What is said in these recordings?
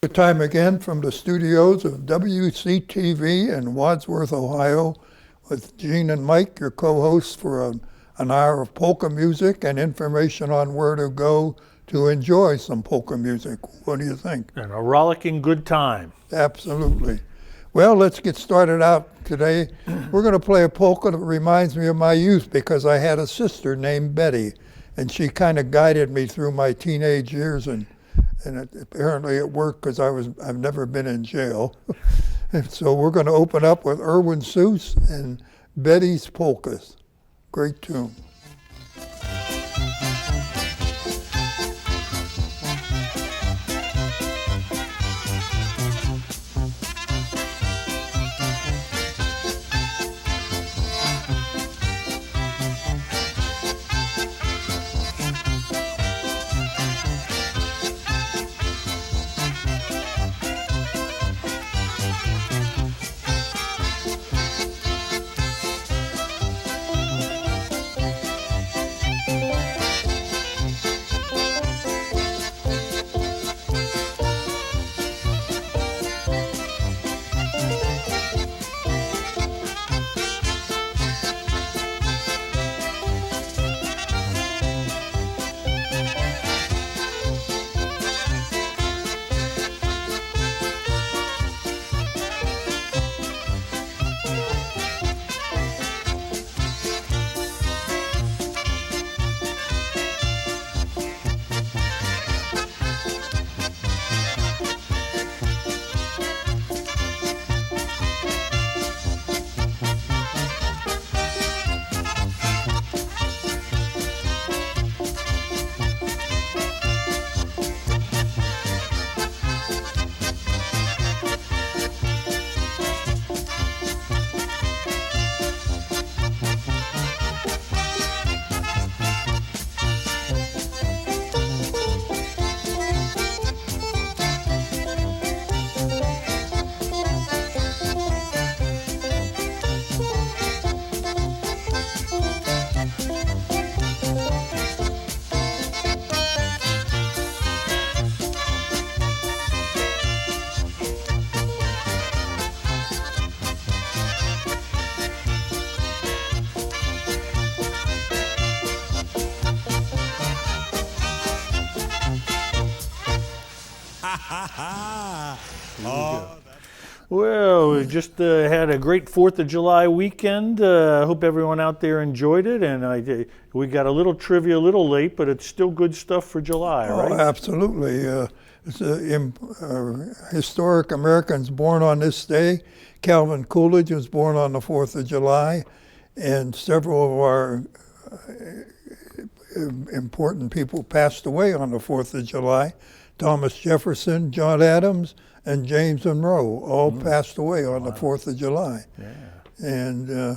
Polka Time Again from the studios of WCTV in Wadsworth, Ohio, with Gene and Mike, your co-hosts for an hour of polka music and information on where to go to enjoy some polka music. What do you think? And a rollicking good time. Absolutely. Well, let's get started out today. We're going to play a polka that reminds me of my youth because I had a sister named Betty, and she kind of guided me through my teenage years, and apparently it worked because I've never been in jail. And so we're going to open up with Erwin Seuss and Betty's Polkas. Great tune. Well, we just had a great 4th of July weekend. I hope everyone out there enjoyed it. And we got a little trivia a little late, but it's still good stuff for July, right? Oh, absolutely. It's historic Americans born on this day. Calvin Coolidge was born on the 4th of July, and several of our important people passed away on the 4th of July. Thomas Jefferson, John Adams, and James Monroe all passed away on the 4th of July. Yeah. And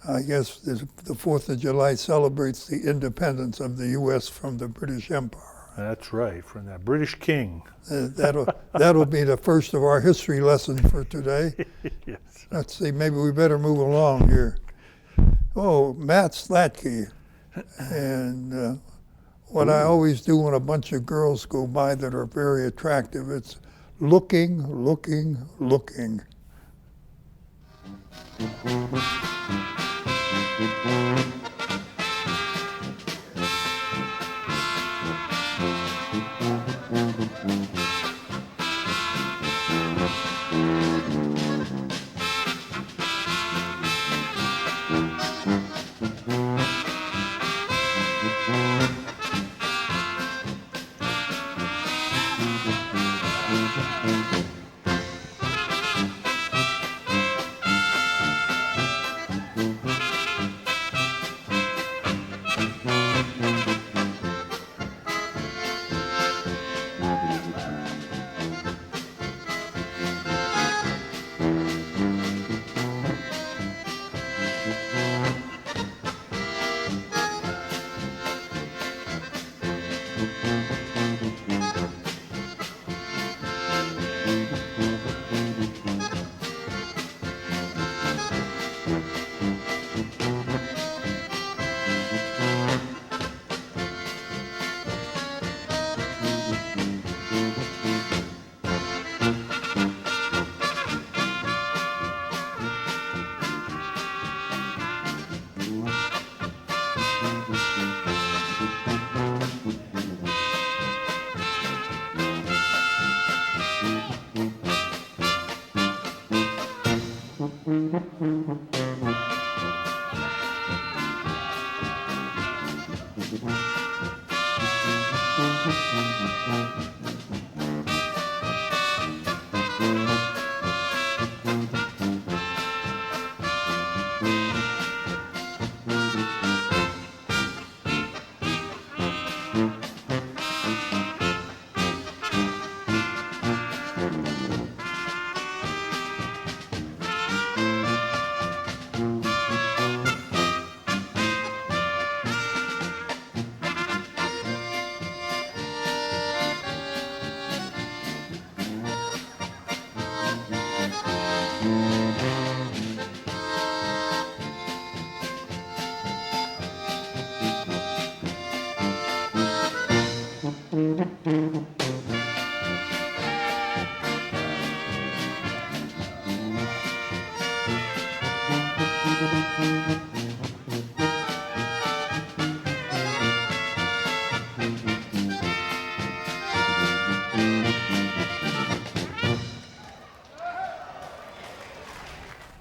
I guess the 4th of July celebrates the independence of the U.S. from the British Empire. That's right, from that British king. That'll be the first of our history lesson for today. Yes. Let's see, maybe we better move along here. Oh, Matt Slatke. And what I always do when a bunch of girls go by that are very attractive, it's looking, looking, looking.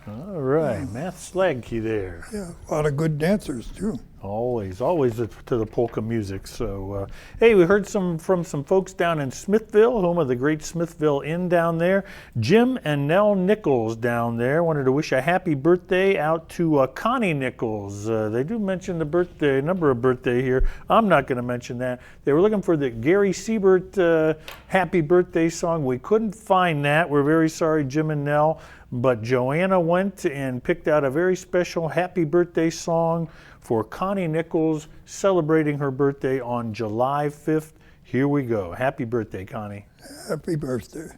All right, Matt Slagke there. Yeah, a lot of good dancers too. Always to the polka music. So, hey, we heard from some folks down in Smithville, home of the great Smithville Inn down there. Jim and Nell Nichols down there wanted to wish a happy birthday out to Connie Nichols. They do mention the birthday, number of birthday here. I'm not going to mention that. They were looking for the Gary Siebert happy birthday song. We couldn't find that. We're very sorry, Jim and Nell. But Joanna went and picked out a very special happy birthday song for Connie Nichols, celebrating her birthday on July 5th. Here we go. Happy birthday, Connie. Happy birthday.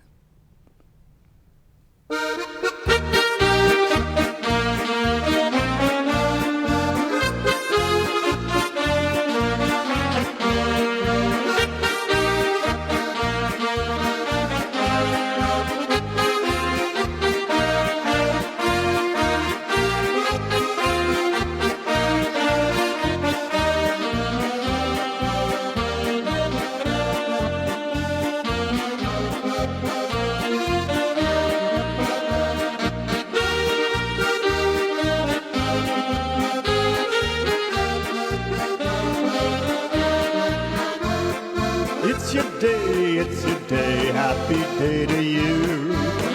It's your day, happy day to you.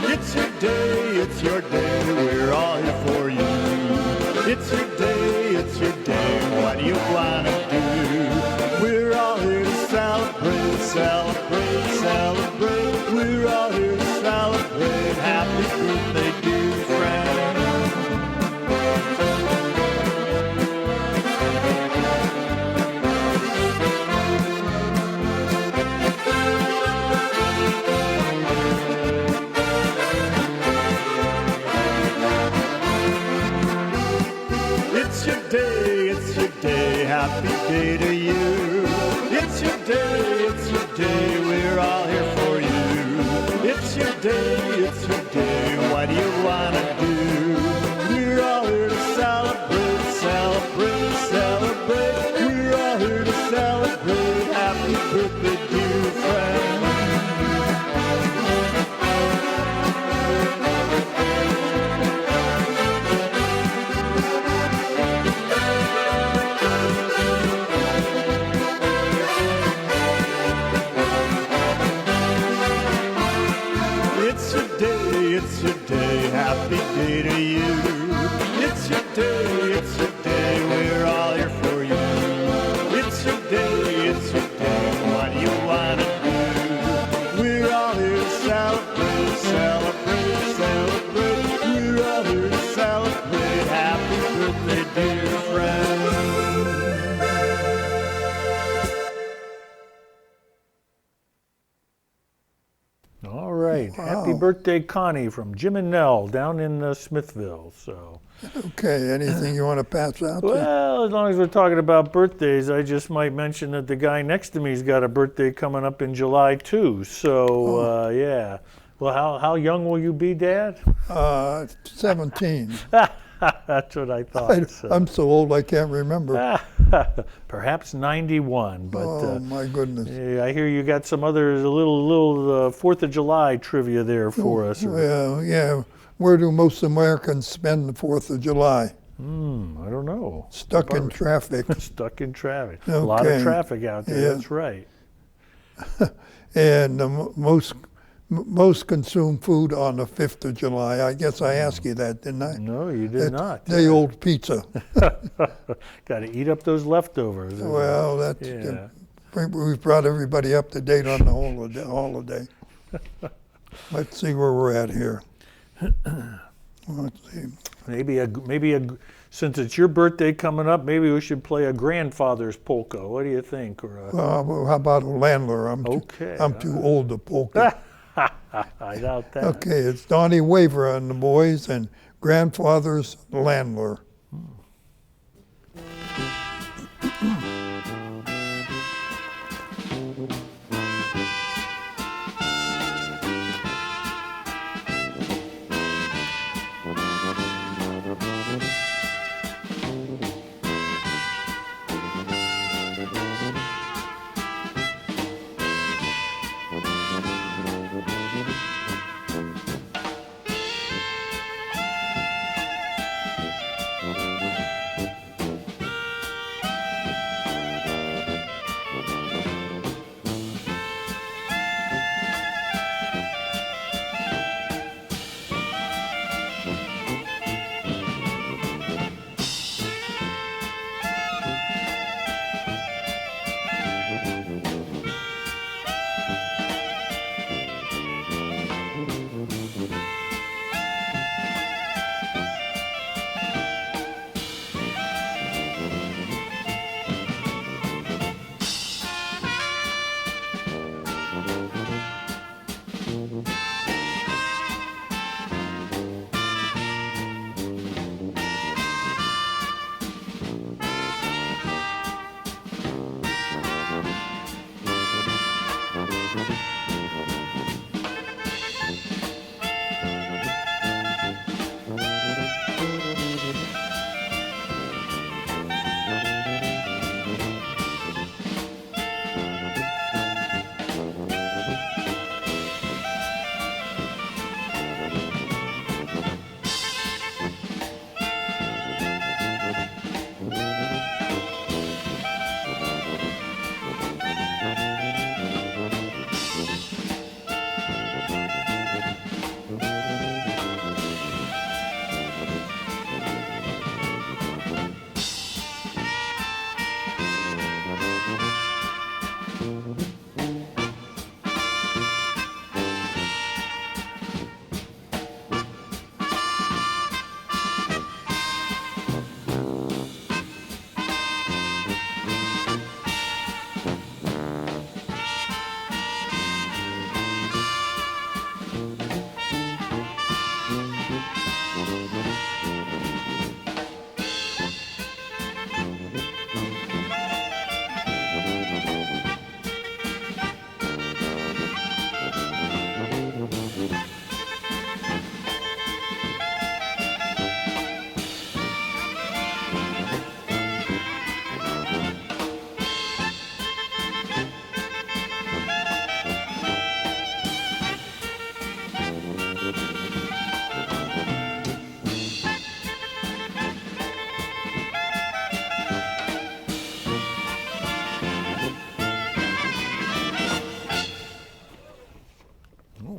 It's your day, we're all here for you. It's your day, what do you wanna do? We're all here to celebrate, celebrate, celebrate. We're all here to celebrate, happy birthday, dear friend. It's your day, happy day to you. It's your day, we're all here for you. It's your day, what do you wanna do? We're all here to celebrate, celebrate, celebrate. We're all here to celebrate, happy birthday, dear friend. It's your day, happy day to you. It's your day, we're all here for you. It's your day, what do you wanna do? We're all here to celebrate, celebrate, celebrate. We're all here to celebrate, happy birthday, dear friend. All right. Wow. Happy birthday, Connie, from Jim and Nell down in Smithville. So, Okay, anything you want to pass out? well, as long as we're talking about birthdays, I just might mention that the guy next to me's got a birthday coming up in July too. So, yeah. Well, how young will you be, Dad? 17. That's what I thought. So. I'm so old I can't remember. Perhaps 91, but Oh, my goodness. yeah, I hear you got some other little 4th of July trivia there for us. Well, yeah. Where do most Americans spend the 4th of July? I don't know. Stuck in traffic. Stuck in traffic. A lot of Okay. traffic out there. Yeah. That's right. And most consumed food on the 5th of July. I guess I asked you that, didn't I? No, you did not. Day old pizza. Got to eat up those leftovers. Well, that's Yeah. we've brought everybody up to date on the holiday. Let's see where we're at here. Let's see. Maybe since it's your birthday coming up, maybe we should play a grandfather's polka. What do you think? Or Well, how about a landlord? I'm too old to polka. I doubt that. Okay, it's Donnie Waver and the boys and grandfather's landlord.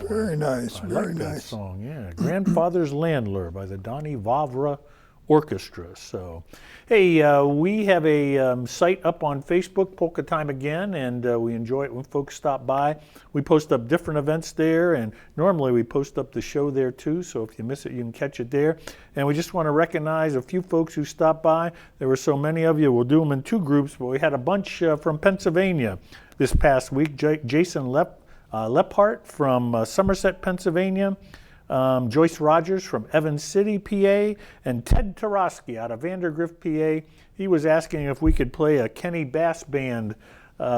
Very nice, I very like that nice. song, yeah. Grandfather's Landler by the Donny Vavra Orchestra. So, hey, we have a site up on Facebook, Polka Time Again, and we enjoy it when folks stop by. We post up different events there, and normally we post up the show there too, so if you miss it, you can catch it there. And we just want to recognize a few folks who stopped by. There were so many of you. We'll do them in two groups, but we had a bunch from Pennsylvania this past week. Jason Lephart from Somerset, Pennsylvania, Joyce Rogers from Evans City, PA, and Ted Tarosky out of Vandergrift, PA. He was asking if we could play a Kenny Bass Band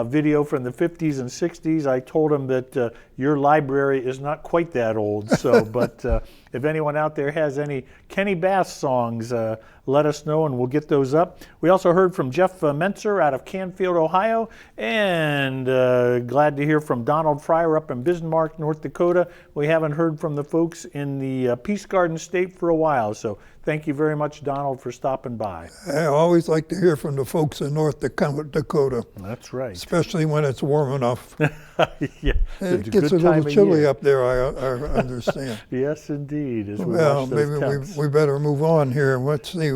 video from the 50s and 60s. I told him that your library is not quite that old, so but if anyone out there has any Kenny Bass songs, let us know and we'll get those up. We also heard from Jeff Menser out of Canfield, Ohio, and glad to hear from Donald Fryer up in Bismarck, North Dakota. We haven't heard from the folks in the Peace Garden State for a while, so thank you very much, Donald, for stopping by. I always like to hear from the folks in North Dakota, That's right. especially when it's warm enough. Yeah, It it's a gets a good time little of chilly year. up there, I understand. Yes, indeed. As we Well, watch those maybe temps. we better move on here. Let's see.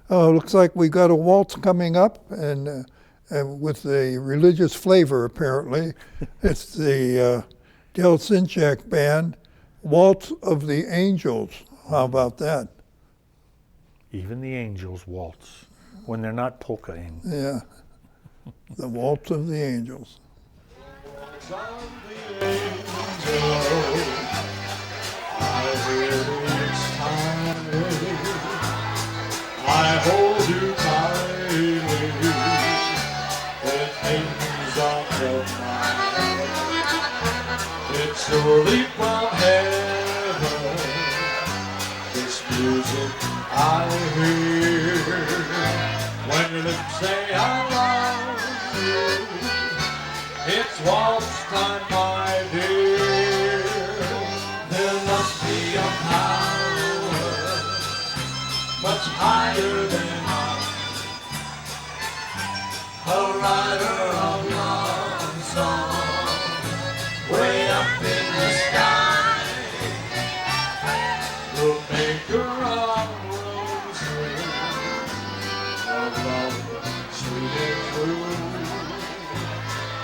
Looks like we got a waltz coming up, and with a religious flavor, apparently. It's the Del Sinchak Band, Waltz of the Angels. How about that? Even the angels waltz when they're not polkaing. Yeah, the Waltz of the Angels. I hold you tightly with things on your mind. It's surely from heaven, this music I hear. When your lips say I love you, it's waltz time, my dear. There must be a power much higher than I, a rider of love song, way up in the sky, the maker of roses, of love sweet and true,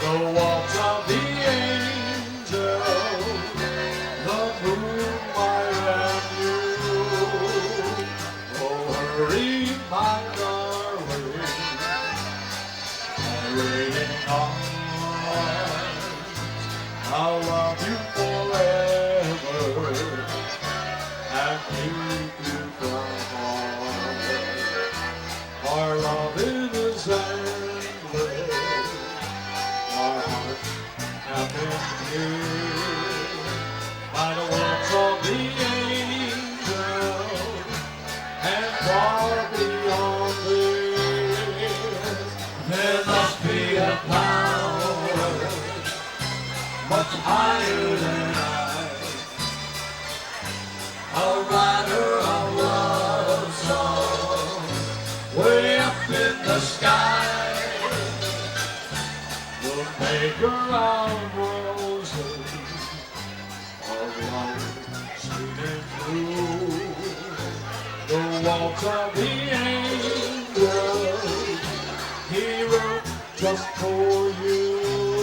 the waltz of the angel, the moonlight and you. Hurry, my darling, my waiting arms. I'll love you forever and keep you from harm. Our love is endless, our hearts have been healed by the waltz of the angel. And far beyond this, there must be a power much higher than I, a rider of love song, way up in the sky, the maker of roses, of love sweet and true. The waltz of the angel, he wrote just for you.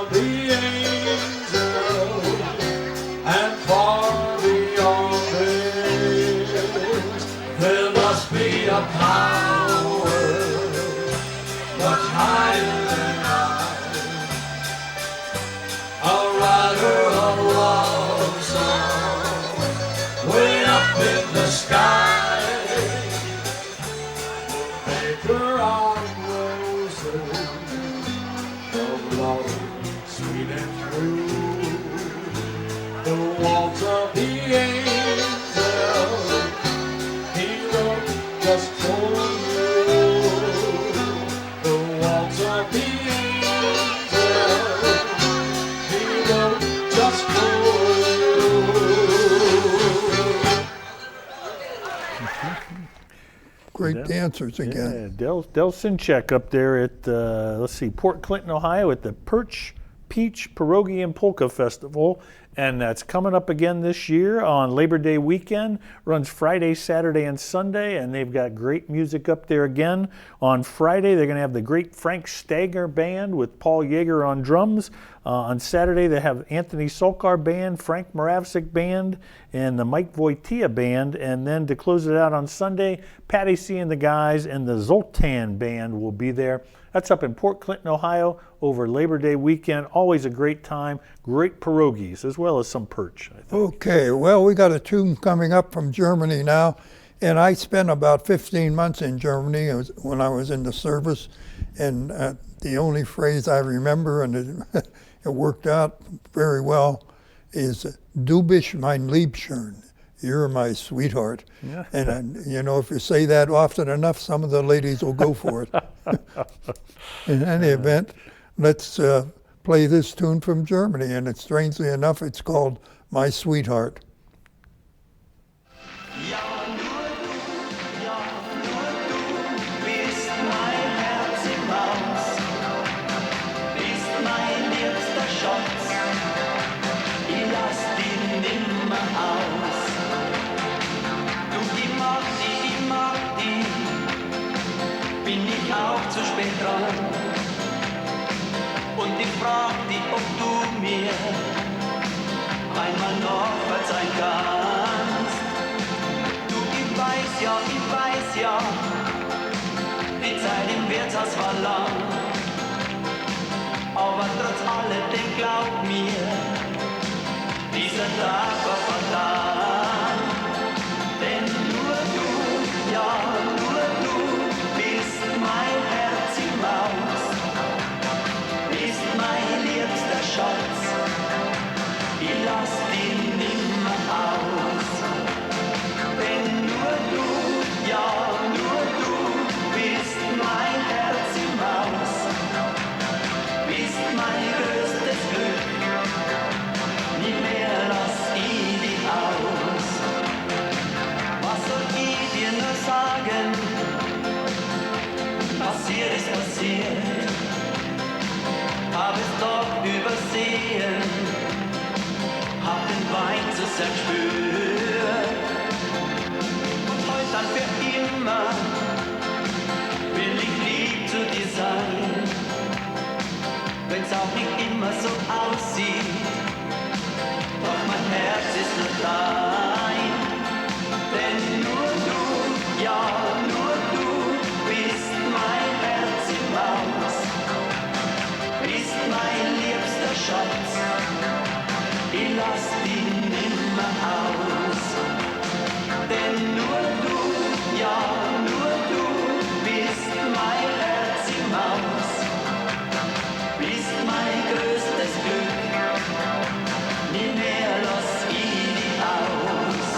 of the angels, and far beyond there must be a power much higher than I. I'll write her a love song way up in the sky. Make her on roses of love, sweet and true. The waltz of the angel he wrote just for you. The waltz of the angel he wrote just for you. Great dancers again. Yeah, Del Sinchek up there at, let's see, Port Clinton, Ohio at the Perch, Peach, Pierogi, and Polka Festival. And that's coming up again this year on Labor Day weekend. Runs Friday, Saturday, and Sunday. And they've got great music up there again. On Friday, they're going to have the great Frank Stagner Band with Paul Yeager on drums. On Saturday, they have Anthony Solkar Band, Frank Moravsik Band, and the Mike Wojtyła Band. And then to close it out on Sunday, Patty C and the guys and the Zoltan Band will be there. That's up in Port Clinton, Ohio, over Labor Day weekend. Always a great time. Great pierogies, as well as some perch, I think. Okay, well, we got a tune coming up from Germany now, and I spent about 15 months in Germany when I was in the service, and the only phrase I remember, and it worked out very well, is "Du bist mein Liebchen." You're my sweetheart. Yeah. And you know, if you say that often enough, some of the ladies will go for it. In any event, let's play this tune from Germany, and strangely enough, it's called "My Sweetheart." Zu spät dran und ich frag dich, ob du mir einmal noch verzeihen kannst. Du, ich weiß ja, die Zeit im Wirtshaus war lang, aber trotz alledem glaub mir, dieser Tag war fatal, denn nur du, ja, nur du bist mein Herz im Haus, bist mein liebster Schatz, ich lass dich nimmer aus. Denn nur du, ja, nur du bist mein Herz im Haus, bist mein größtes Glück, nie mehr lass ich dich aus. Was soll ich dir nur sagen? Passiert ist passiert, hab es doch übersehen, hab den Wein zu sehr gespürt. Und heute dann für immer will ich lieb zu dir sein, wenn's auch nicht immer so aussieht, doch mein Herz ist nur dein. Denn nur du, ja, nur du bist mein Herz im Haus, bist mein liebster Schatz, ich lass dich nimmer aus. Denn nur du, ja, nur du bist mein Herz im Haus, bist mein größtes Glück, nie mehr lass ich dich aus.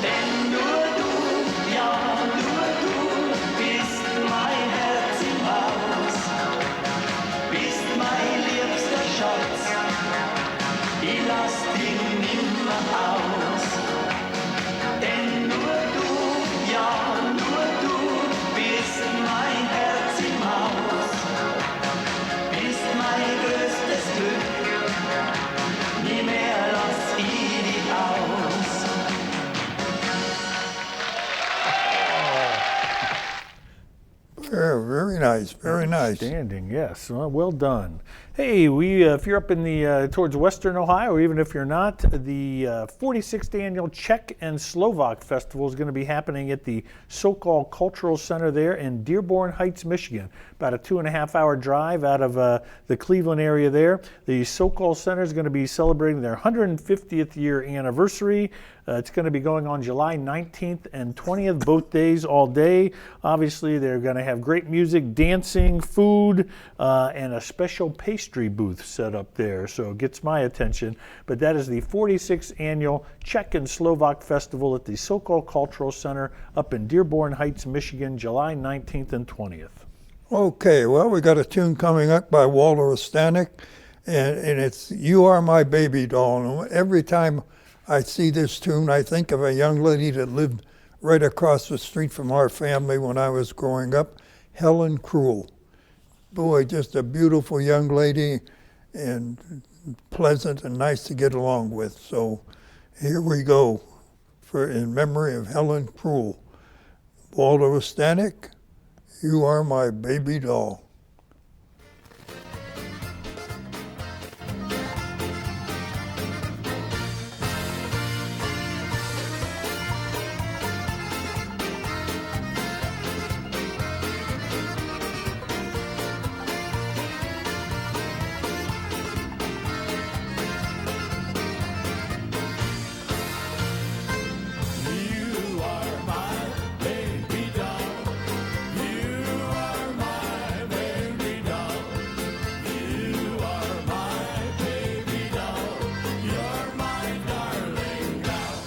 Denn nur du, ja, nur du bist mein Herz im Haus, bist mein liebster Schatz, ich lass dich nimmer aus. Denn nur du, ja, nur du bist mein Herz im Haus, bist mein größtes Glück, nie mehr lass ich dich aus. Very nice, very nice. Outstanding, yes. Well done. Hey, if you're up in the towards Western Ohio, or even if you're not, the 46th annual Czech and Slovak Festival is going to be happening at the Sokol Cultural Center there in Dearborn Heights, Michigan. About a 2.5-hour drive out of the Cleveland area there. The Sokol Center is going to be celebrating their 150th year anniversary. It's going to be going on July 19th and 20th, both days, all day. Obviously, they're going to have great music, dancing, food, and a special pastry booth set up there. So it gets my attention. But that is the 46th annual Czech and Slovak Festival at the Sokol Cultural Center up in Dearborn Heights, Michigan, July 19th and 20th. Okay, well, we got a tune coming up by Walter Ostanek, and it's You Are My Baby Doll. And every time I see this tune, I think of a young lady that lived right across the street from our family when I was growing up, Helen Cruel. Boy, just a beautiful young lady and pleasant and nice to get along with. So here we go in memory of Helen Cruel. Walter Ostanek, You Are My Baby Doll. You are my baby doll. You are my baby doll. You are my baby doll. You're my darling doll.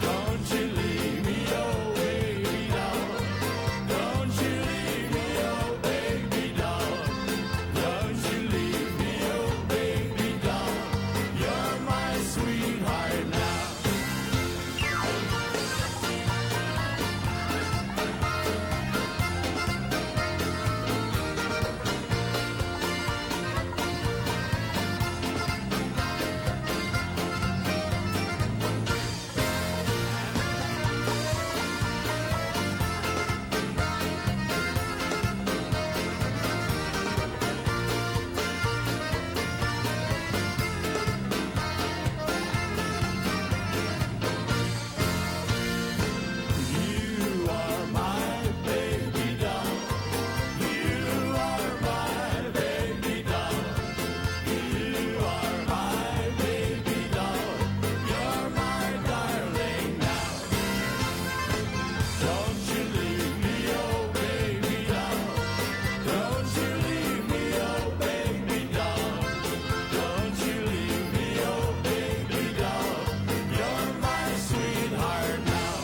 Don't you leave me, oh baby doll. Don't you leave me, oh baby doll. Don't you leave me, oh baby doll. You're my sweetheart now. You are my baby doll. You are my baby doll. You are my baby doll. You're my darling now. Don't you leave me, oh baby doll. Don't you leave me, oh baby doll. Don't you leave me, oh baby doll. You're my sweetheart now.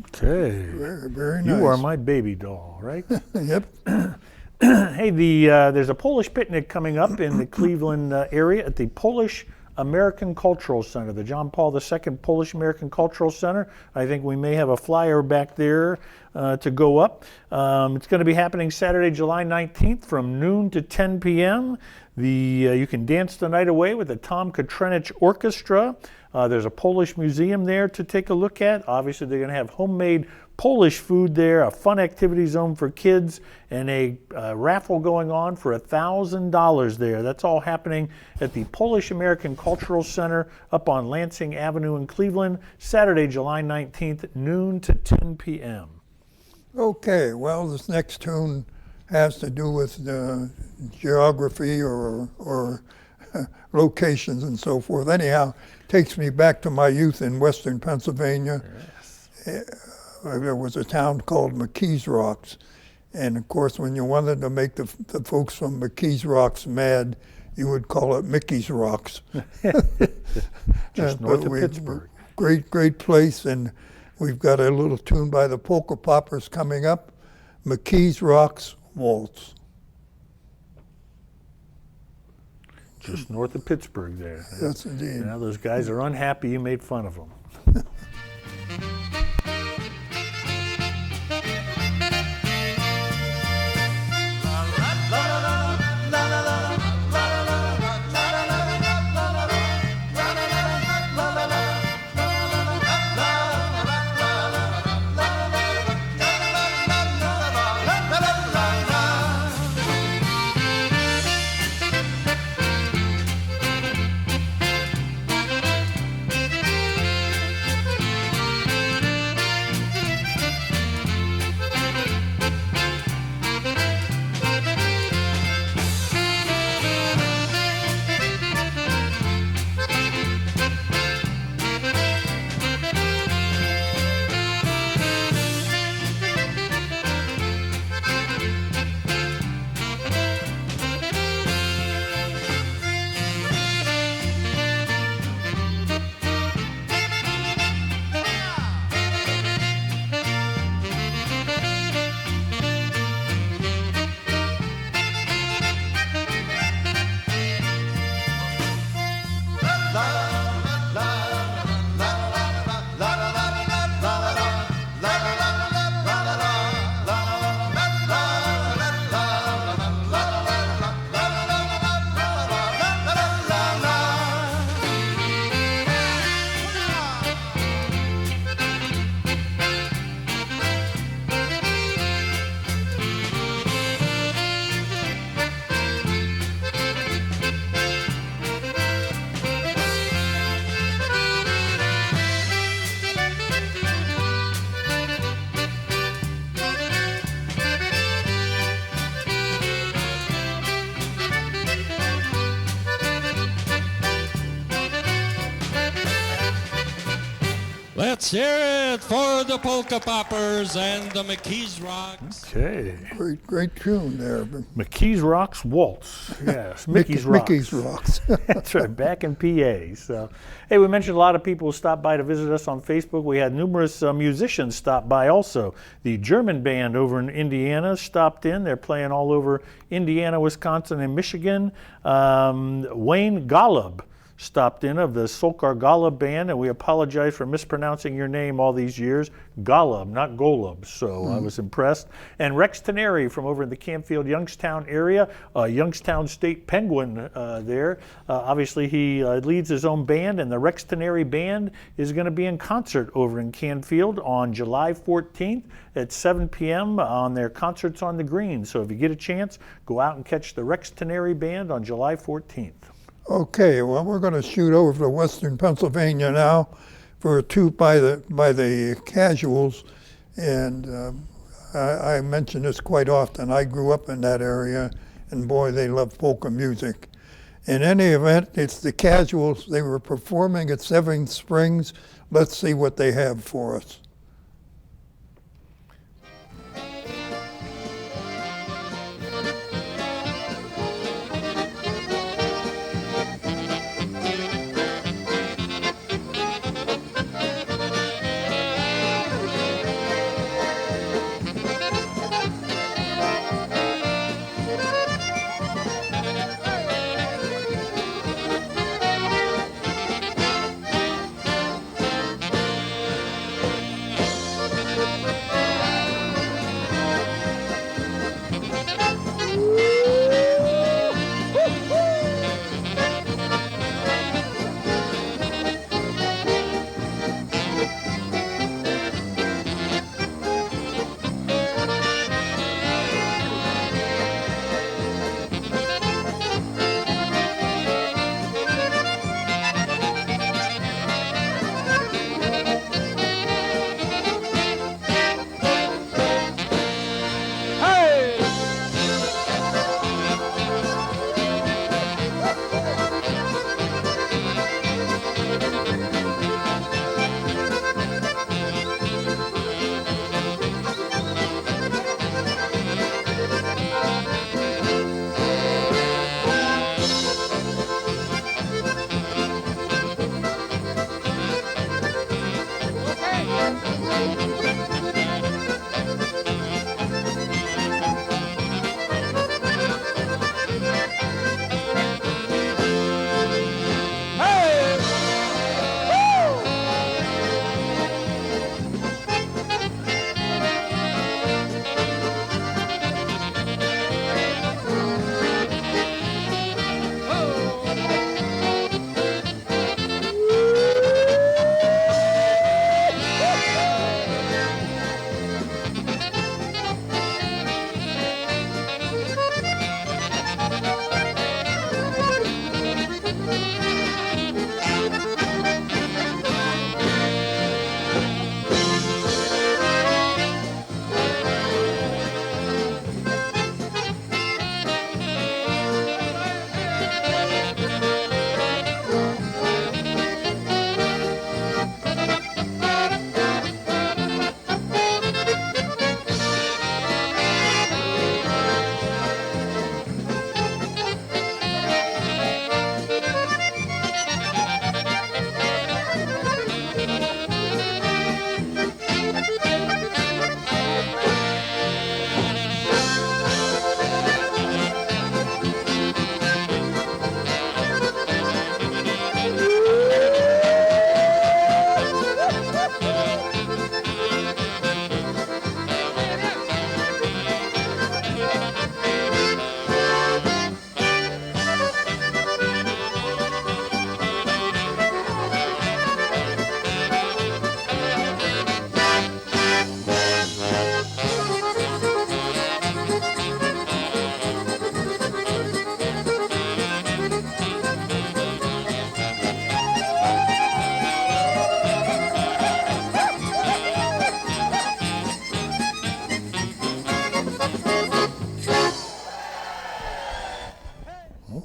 Okay. Very, very nice. You are my baby doll, right? Yep. Hey, there's a Polish picnic coming up in the Cleveland area at the Polish American Cultural Center, the John Paul II Polish American Cultural Center. I think we may have a flyer back there to go up. It's going to be happening Saturday, July 19th from noon to 10 p.m. You can dance the night away with the Tom Katrenich Orchestra. There's a Polish museum there to take a look at. Obviously, they're going to have homemade Polish food there, a fun activity zone for kids, and a raffle going on for $1,000 there. That's all happening at the Polish American Cultural Center up on Lansing Avenue in Cleveland, Saturday, July 19th, noon to 10 p.m. Okay, well, this next tune has to do with geography or locations and so forth. Anyhow, takes me back to my youth in western Pennsylvania. Yes. There was a town called McKees Rocks. And of course, when you wanted to make the folks from McKees Rocks mad, you would call it Mickey's Rocks. Just north of Pittsburgh. Great place. And we've got a little tune by the Polka Poppers coming up. McKees Rocks Waltz. Just north of Pittsburgh there. Yes, indeed. Now those guys are unhappy you made fun of them. Let's hear it for the Polka Poppers and the McKees Rocks. Okay. Great tune there. McKees Rocks Waltz. Yes, Mickey's Rocks. Mickey's Rocks. That's right, back in PA. So, hey, we mentioned a lot of people stopped by to visit us on Facebook. We had numerous musicians stop by also. The German band over in Indiana stopped in. They're playing all over Indiana, Wisconsin, and Michigan. Wayne Golub stopped in of the Solkar Golub band, and we apologize for mispronouncing your name all these years. Golub, not Golub, so I was impressed. And Rex Teneri from over in the Campfield, Youngstown area, Youngstown State Penguin there. Obviously, he leads his own band, and the Rex Teneri band is going to be in concert over in Canfield on July 14th at 7 p.m. on their Concerts on the Green. So if you get a chance, go out and catch the Rex Teneri band on July 14th. Okay, well, we're going to shoot over to Western Pennsylvania now for a toot by the Casuals, and I mention this quite often. I grew up in that area, and boy, they love polka music. In any event, it's the Casuals. They were performing at Seven Springs. Let's see what they have for us.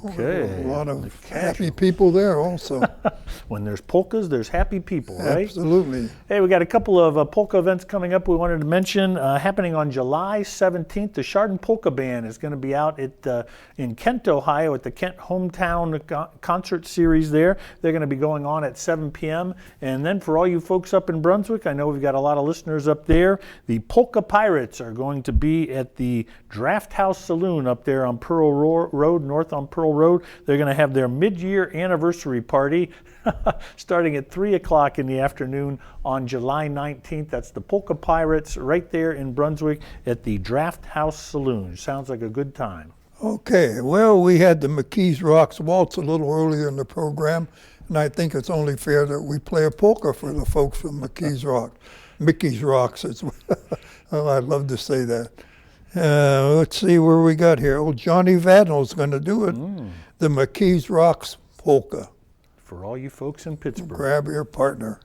Okay. A lot of happy people there also. When there's polkas, there's happy people, right? Absolutely. Hey, we got a couple of polka events coming up we wanted to mention. Happening on July 17th, the Chardon Polka Band is going to be out in Kent, Ohio at the Kent Hometown Concert Series there. They're going to be going on at 7 p.m. And then for all you folks up in Brunswick, I know we've got a lot of listeners up there, the Polka Pirates are going to be at the Draft House Saloon up there on Pearl Road, north on Pearl Road. They're going to have their mid-year anniversary party starting at 3 o'clock in the afternoon on July 19th. That's the Polka Pirates right there in Brunswick at the Draft House Saloon. Sounds like a good time. Okay, well, we had the McKees Rocks Waltz a little earlier in the program, and I think it's only fair that we play a polka for the folks from McKees Rock. Mickey's Rocks. Oh, I'd love to say that. Let's see where we got here. Oh, Johnny Vadnal's going to do it. The McKees Rocks polka. For all you folks in Pittsburgh. Grab your partner.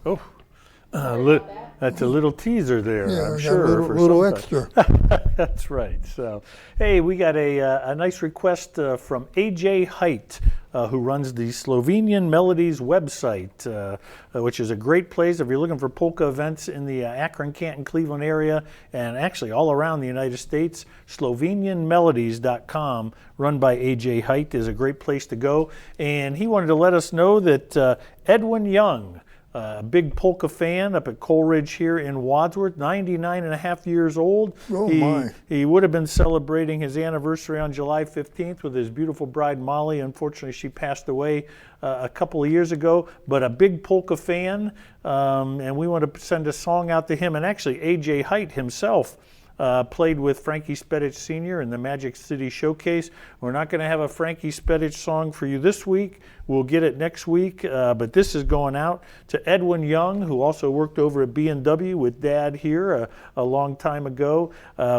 Oh, that's a little teaser there, Yeah, I'm we got sure. a for little some extra. That's right. So, hey, we got a nice request from AJ Height, who runs the Slovenian Melodies website, which is a great place if you're looking for polka events in the Akron, Canton, Cleveland area, and actually all around the United States. SlovenianMelodies.com, run by AJ Height, is a great place to go. And he wanted to let us know that Edwin Young, a big polka fan up at Coleridge here in Wadsworth, 99 and a half years old. Oh, my. He would have been celebrating his anniversary on July 15th with his beautiful bride Molly. Unfortunately, she passed away a couple of years ago, but a big polka fan, and we want to send a song out to him. And actually, AJ Height himself played with Frankie Spedich Sr. in the Magic City Showcase. We're not going to have a Frankie Spedich song for you this week. We'll get it next week, but this is going out to Edwin Young, who also worked over at B&W with Dad here a long time ago.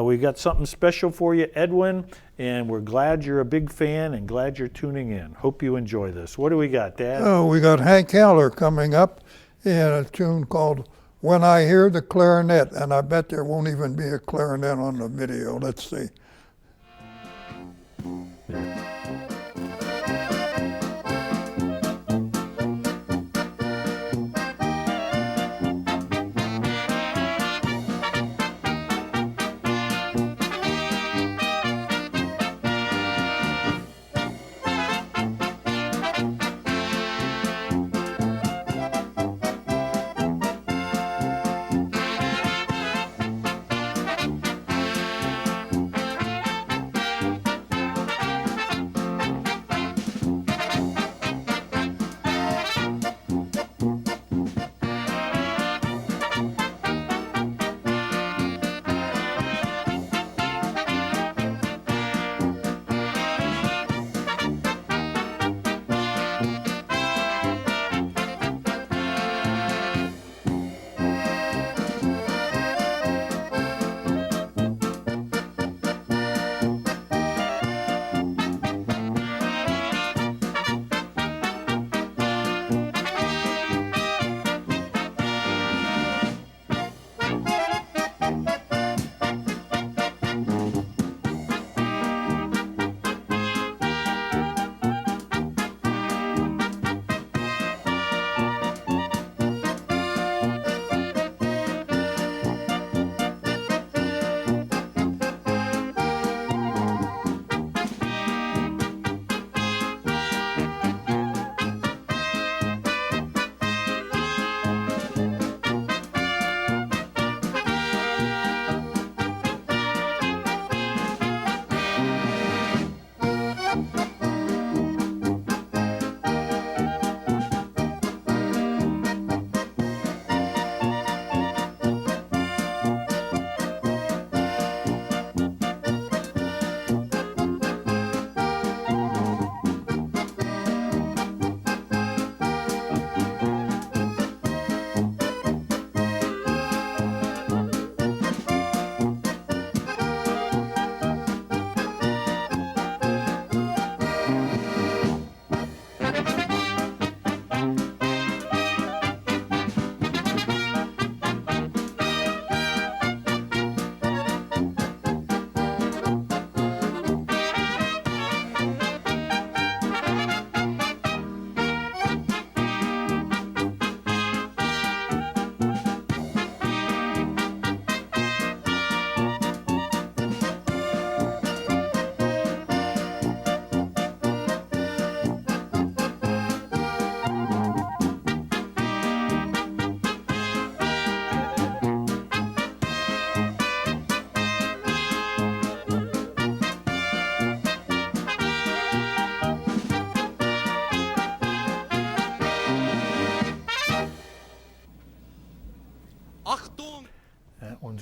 We got something special for you, Edwin, and we're glad you're a big fan and glad you're tuning in. Hope you enjoy this. What do we got, Dad? Oh, we got Hank Haller coming up in a tune called When I Hear the Clarinet, and I bet there won't even be a clarinet on the video. Let's see.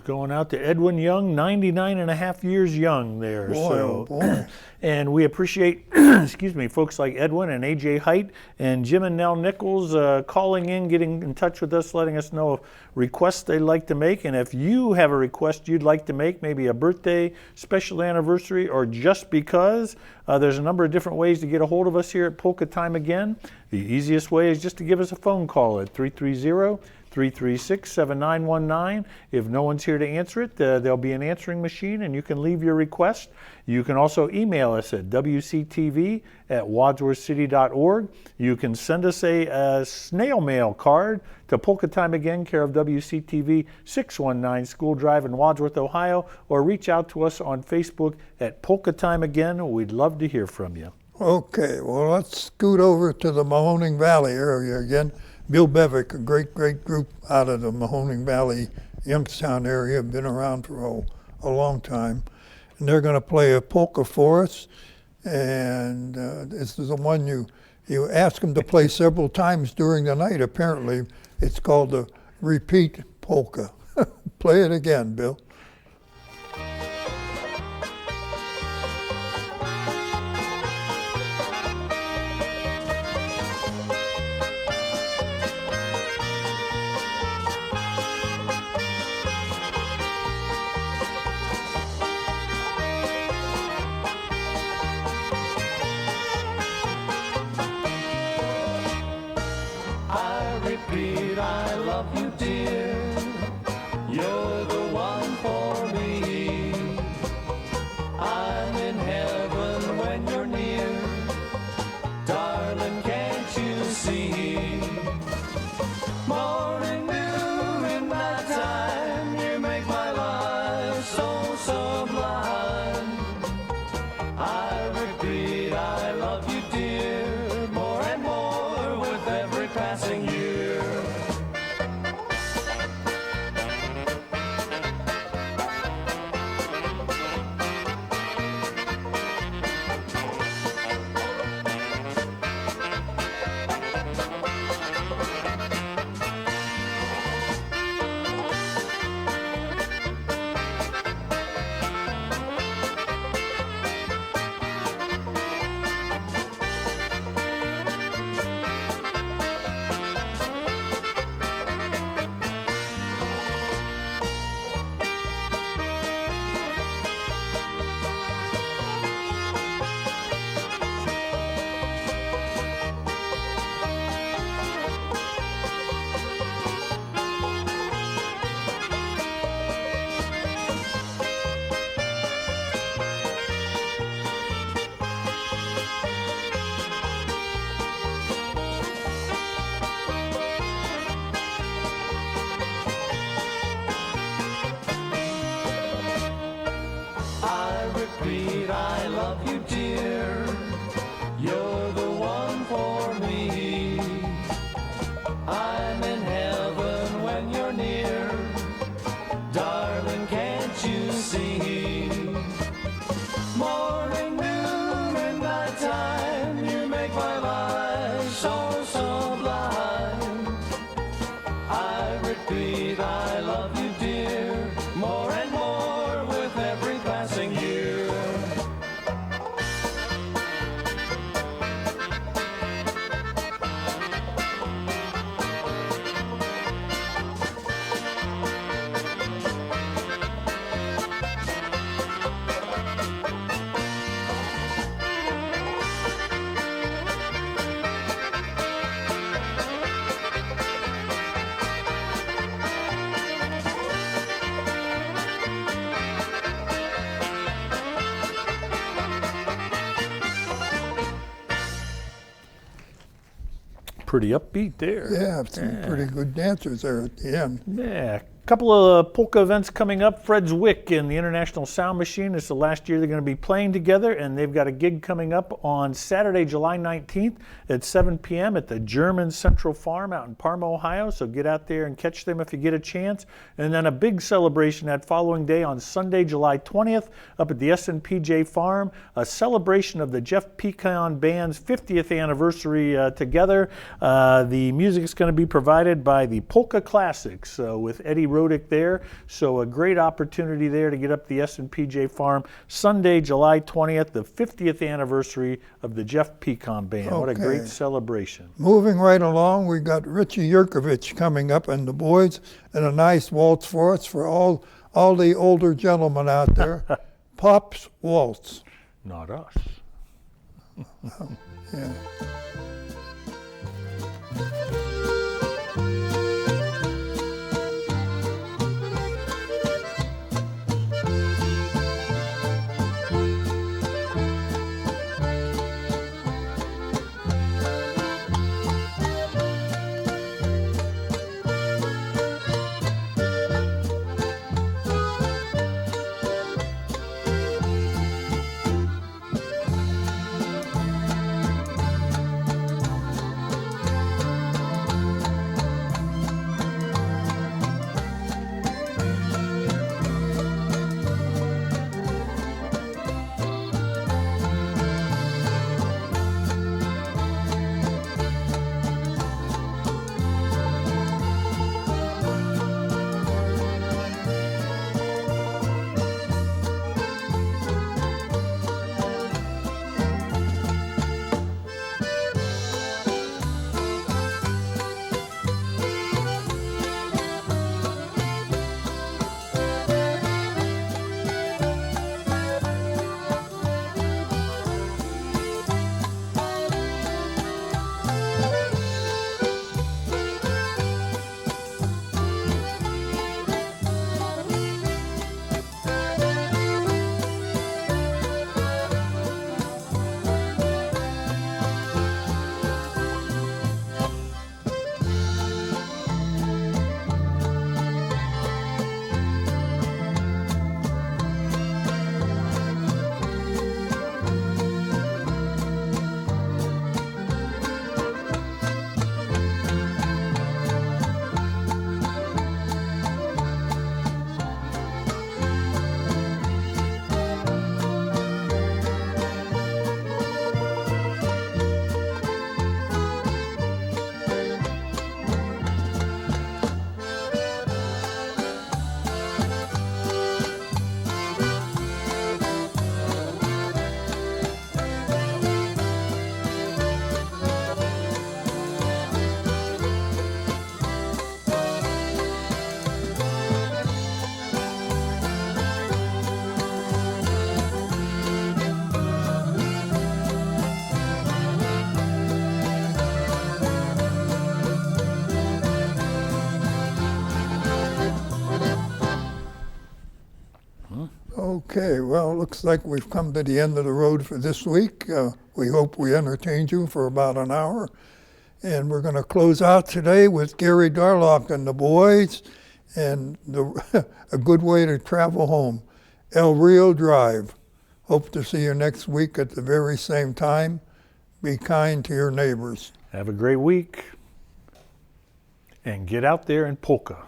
Going out to Edwin Young, 99 and a half years young there. Boy, oh boy. And we appreciate, excuse me, folks like Edwin and AJ Height and Jim and Nell Nichols calling in, getting in touch with us, letting us know of requests they'd like to make. And if you have a request you'd like to make, maybe a birthday, special anniversary, or just because, there's a number of different ways to get a hold of us here at Polka Time Again. The easiest way is just to give us a phone call at 330-336-7919. If no one's here to answer it, there'll be an answering machine and you can leave your request. You can also email us at wctv@wadsworthcity.org. You can send us a snail mail card to Polka Time Again, care of WCTV, 619 School Drive in Wadsworth, Ohio, or reach out to us on Facebook at Polka Time Again. We'd love to hear from you. Okay, well, let's scoot over to the Mahoning Valley area again. Bill Bevick, a great group out of the Mahoning Valley, Youngstown area, been around for a long time. And they're going to play a polka for us. And this is the one you ask them to play several times during the night, apparently. It's called the repeat polka. Play it again, Bill. I love you, dear. You're the one for me. I'm in heaven when you're near. Darling, can't you see? Morning, noon, and night time, you make my life so sublime. I repeat, I love you, dear, more and more with every passing year. I love you, dear. You're the one for me. I'm in heaven when you're near. Darling, can't you see? Morning, noon, and night time, you make my life so sublime. I repeat, I love you, dear, more and more with every passing year. Pretty upbeat there. Yeah, some pretty good dancers there at the end. Yeah. Couple of polka events coming up. Fred's Wick and the International Sound Machine. It's the last year they're going to be playing together, and they've got a gig coming up on Saturday, July 19th at 7 p.m. at the German Central Farm out in Parma, Ohio. So get out there and catch them if you get a chance. And then a big celebration that following day on Sunday, July 20th, up at the S&PJ Farm, a celebration of the Jeff Pecan Band's 50th anniversary together. The music is going to be provided by the Polka Classics with Eddie Rodick there. So a great opportunity there to get up the S&PJ Farm Sunday, July 20th, the 50th anniversary of the Jeff Pecan Band. What a Okay. great celebration. Moving right along, we got Richie Yurkovich coming up and the boys, and a nice waltz for us for all the older gentlemen out there. Pop's Waltz. Not us. Yeah. Okay, well, looks like we've come to the end of the road for this week. We hope we entertained you for about an hour. And we're going to close out today with Gary Darlock and the boys and a good way to travel home, El Rio Drive. Hope to see you next week at the very same time. Be kind to your neighbors. Have a great week. And get out there and polka.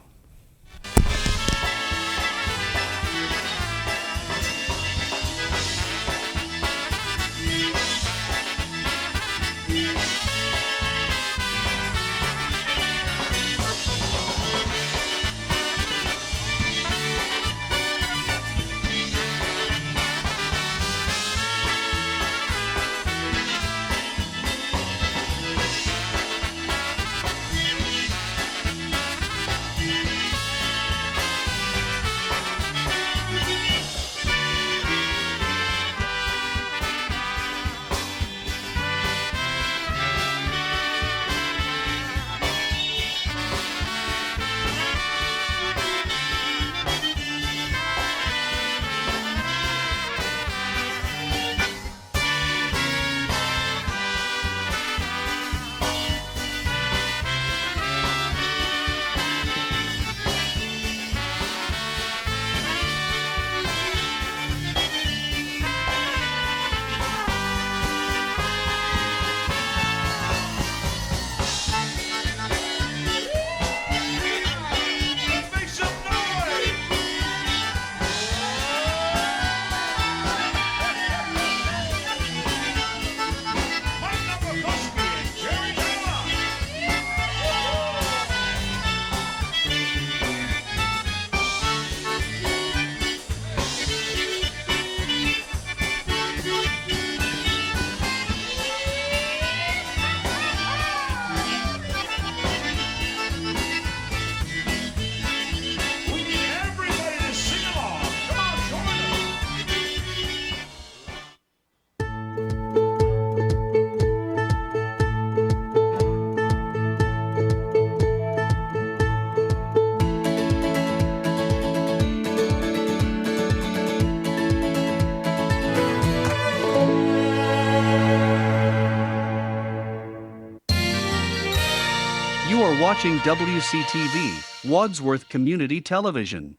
watching WCTV, Wadsworth Community Television.